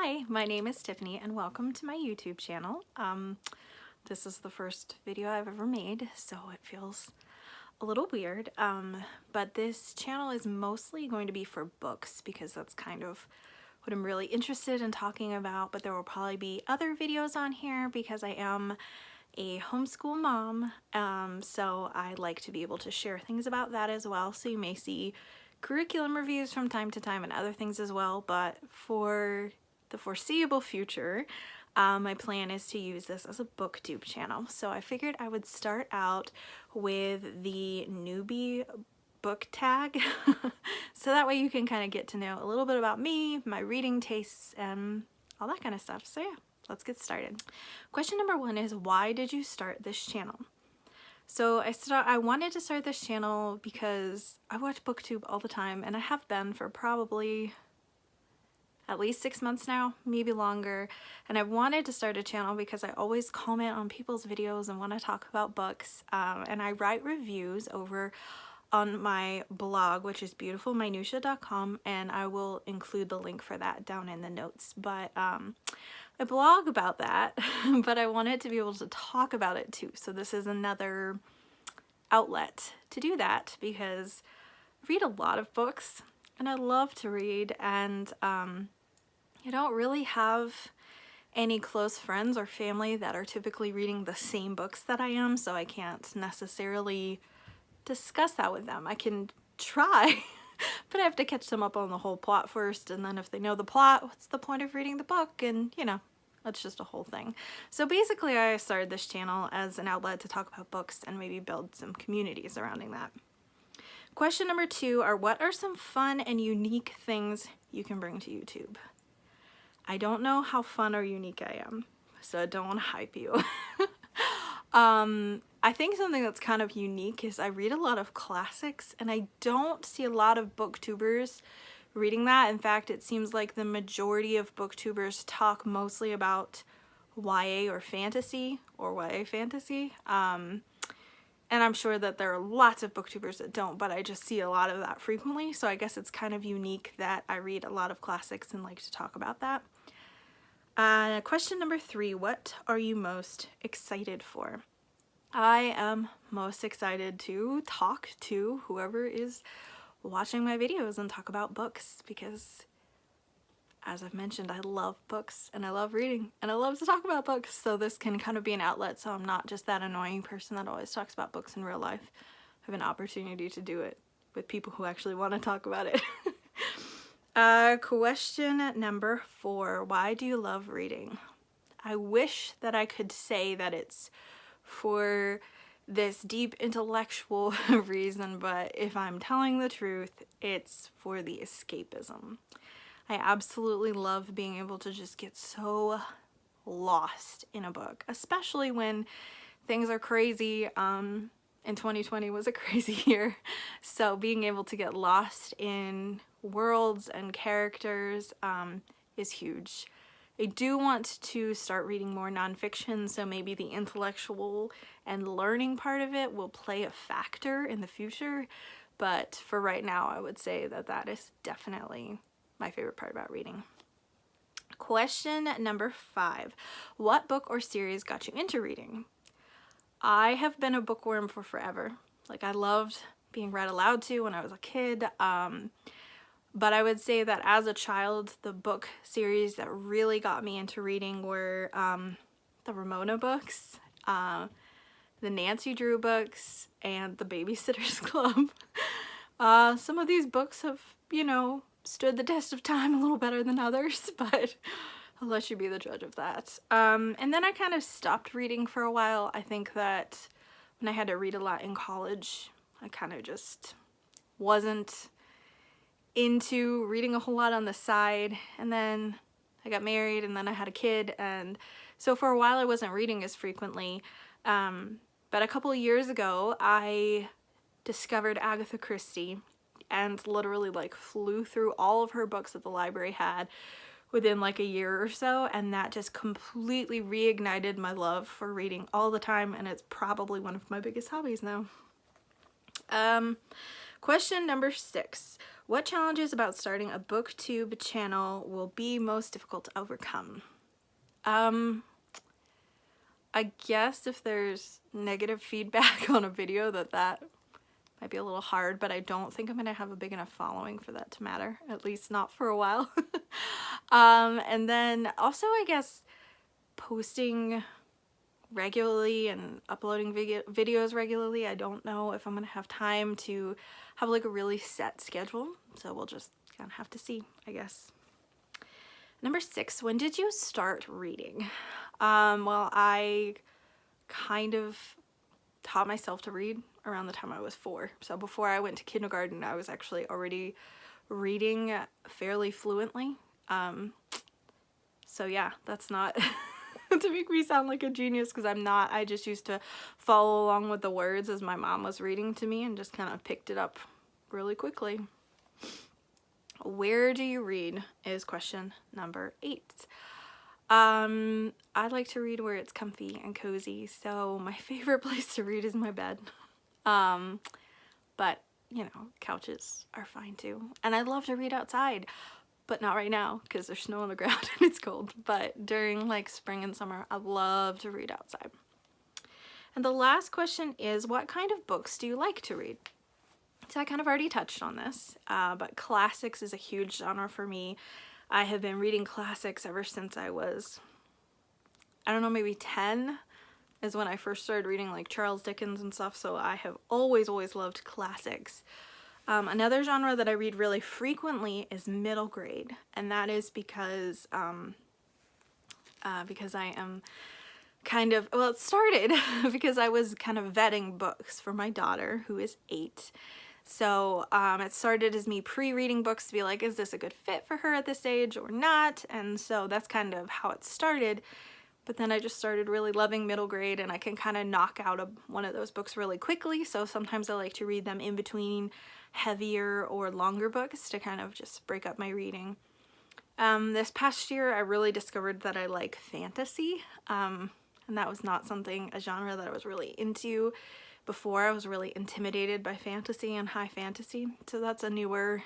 Hi, my name is Tiffany and welcome to my YouTube channel. This is the first video I've ever made, so it feels a little weird, but this channel is mostly going to be for books because that's kind of what I'm really interested in talking about, but there will probably be other videos on here because I am a homeschool mom, so I like to be able to share things about that as well. So you may see curriculum reviews from time to time and other things as well, but for the foreseeable future, my plan is to use this as a booktube channel. So I figured I would start out with the newbie book tag so that way you can kind of get to know a little bit about me, my reading tastes, and all that kind of stuff. So yeah, let's get started. Question number one is, why did you start this channel? So I wanted to start this channel because I watch booktube all the time, and I have been for probably at least 6 months now, maybe longer. And I wanted to start a channel because I always comment on people's videos and want to talk about books, and I write reviews over on my blog, which is beautifulminutia.com, and I will include the link for that down in the notes. But I blog about that, but I wanted to be able to talk about it too. So this is another outlet to do that because I read a lot of books and I love to read, and I don't really have any close friends or family that are typically reading the same books that I am, so I can't necessarily discuss that with them. I can try, but I have to catch them up on the whole plot first, and then if they know the plot, what's the point of reading the book? And you know, that's just a whole thing. So basically I started this channel as an outlet to talk about books and maybe build some community surrounding that. Question number two are, what are some fun and unique things you can bring to YouTube? I don't know how fun or unique I am, so I don't want to hype you. I think something that's kind of unique is I read a lot of classics, and I don't see a lot of booktubers reading that. In fact, it seems like the majority of booktubers talk mostly about YA or fantasy or YA fantasy. And I'm sure that there are lots of booktubers that don't, but I just see a lot of that frequently. So I guess it's kind of unique that I read a lot of classics and like to talk about that. Question number three, what are you most excited for? I am most excited to talk to whoever is watching my videos and talk about books because, as I've mentioned, I love books and I love reading and I love to talk about books, so this can kind of be an outlet so I'm not just that annoying person that always talks about books in real life. I have an opportunity to do it with people who actually want to talk about it. Question number four, why do you love reading? I wish that I could say that it's for this deep intellectual reason, but if I'm telling the truth, it's for the escapism. I absolutely love being able to just get so lost in a book, especially when things are crazy. And 2020 was a crazy year, so being able to get lost in worlds and characters is huge. I do want to start reading more nonfiction, so maybe the intellectual and learning part of it will play a factor in the future, but for right now I would say that that is definitely my favorite part about reading. Question number five, what book or series got you into reading? I have been a bookworm for forever. Like, I loved being read aloud to when I was a kid, but I would say that as a child, the book series that really got me into reading were the Ramona books, the Nancy Drew books, and the Babysitter's Club. Some of these books have, you know, stood the test of time a little better than others, but I'll let you be the judge of that. And then I kind of stopped reading for a while. I think that when I had to read a lot in college, I kind of just wasn't into reading a whole lot on the side, and then I got married and then I had a kid, and so for a while I wasn't reading as frequently, but a couple of years ago I discovered Agatha Christie and literally like flew through all of her books that the library had within like a year or so, and that just completely reignited my love for reading all the time, and it's probably one of my biggest hobbies now. Question number 6. What challenges about starting a booktube channel will be most difficult to overcome? I guess if there's negative feedback on a video that might be a little hard, but I don't think I'm gonna have a big enough following for that to matter, at least not for a while. And then also I guess posting regularly and uploading videos regularly. I don't know if I'm gonna have time to have like a really set schedule, so we'll just kind of have to see, I guess. Number 6, when did you start reading? Well, I kind of taught myself to read around the time I was 4. So before I went to kindergarten, I was actually already reading fairly fluently. So yeah, that's not to make me sound like a genius, because I'm not. I just used to follow along with the words as my mom was reading to me and just kind of picked it up really quickly. Where do you read is question number 8. I like to read where it's comfy and cozy, so my favorite place to read is my bed. But you know, couches are fine too. And I love to read outside, but not right now because there's snow on the ground and it's cold. But during like spring and summer, I love to read outside. And the last question is, what kind of books do you like to read? So I kind of already touched on this, but classics is a huge genre for me. I have been reading classics ever since I was, I don't know, maybe 10 is when I first started reading like Charles Dickens and stuff, so I have always loved classics. Another genre that I read really frequently is middle grade, and that is because I am kind of, well, it started because I was kind of vetting books for my daughter who is 8. So it started as me pre-reading books to be like, is this a good fit for her at this age or not? And so that's kind of how it started. But then I just started really loving middle grade, and I can kind of knock out one of those books really quickly. So sometimes I like to read them in between heavier or longer books to kind of just break up my reading. This past year I really discovered that I like fantasy, and that was not a genre that I was really into before. I was really intimidated by fantasy and high fantasy, so that's a newer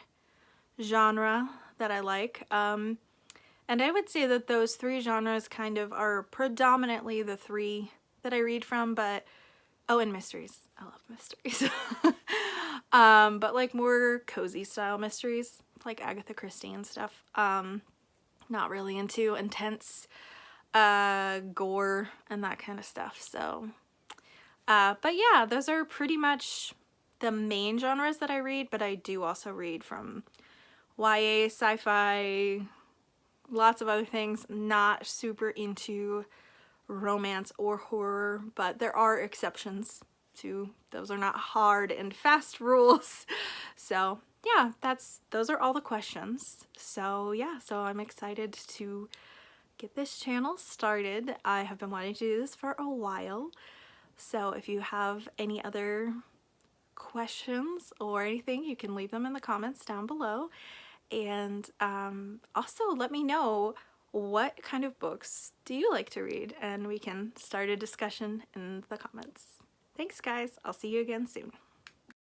genre that I like. And I would say that those 3 genres kind of are predominantly the 3 that I read from, but oh, and mysteries. I love mysteries. But like more cozy style mysteries, like Agatha Christie and stuff. Not really into intense gore and that kind of stuff. So but yeah, those are pretty much the main genres that I read, but I do also read from YA, sci-fi, lots of other things. Not super into romance or horror, but there are exceptions to those. Are not hard and fast rules. So yeah, those are all the questions. So yeah, so I'm excited to get this channel started. I have been wanting to do this for a while. So if you have any other questions or anything, you can leave them in the comments down below. And also let me know, what kind of books do you like to read? And we can start a discussion in the comments. Thanks guys, I'll see you again soon.